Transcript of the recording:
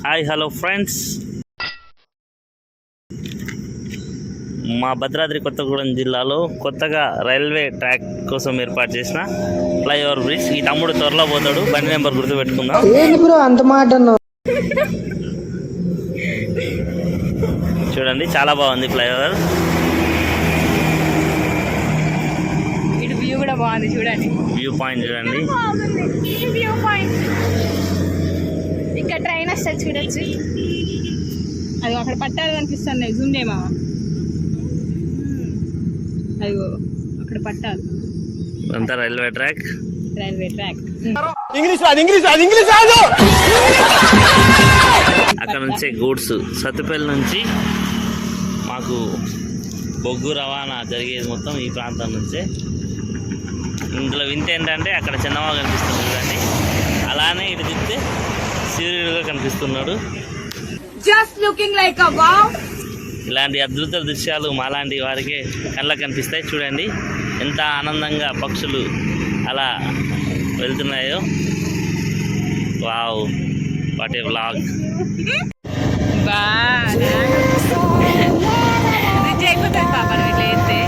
Hi hello friends, మా భద్రాద్రి కొత్తగూడెం జిల్లాలో కొత్తగా రైల్వే ట్రాక్ కోసం ఏర్పాటు చేసిన ఫ్లైఓవర్ బ్రిడ్జ్. ఈ తమ్ముడు త్వరలో పోతాడు, బండి నెంబర్ గుర్తు పెట్టుకుందాం. అంత మాట చూడండి, చాలా బాగుంది ఫ్లైఓవర్. వ్యూ కూడా బాగుంది, చూడండి వ్యూ పాయింట్ చూడండి. వ్యూ పాయింట్ ఇక్కడ ట్రైన్ వస్తుంది, చూడొచ్చు. అది అక్కడ పట్టాలు కనిపిస్తున్నాయి, జూమ్ చేయమా. అదిగో అక్కడ పట్టాలు, అంతా రైల్వే ట్రాక్. అక్కడ నుంచే గూడ్స్ సత్తుపల్లి నుంచి మాకు బొగ్గు రవాణా జరిగేది మొత్తం ఈ ప్రాంతం నుంచే. ఇందులో వింత ఏంటంటే అక్కడ చందమామ కనిపిస్తుంది చూడండి, అలానే ఇటు తిప్పితే సూర్యుడుగా కనిపిస్తున్నాడు. Just looking like a wow. ఇలాంటి అద్భుత దృశ్యాలు మాలాంటి వారికే కళ్ళకు కనిపిస్తాయి. చూడండి ఎంత ఆనందంగా పక్షులు అలా వెళ్తున్నాయో. Wow, what a vlog. అయిపోతుంది పాప, ఇట్లా అయితే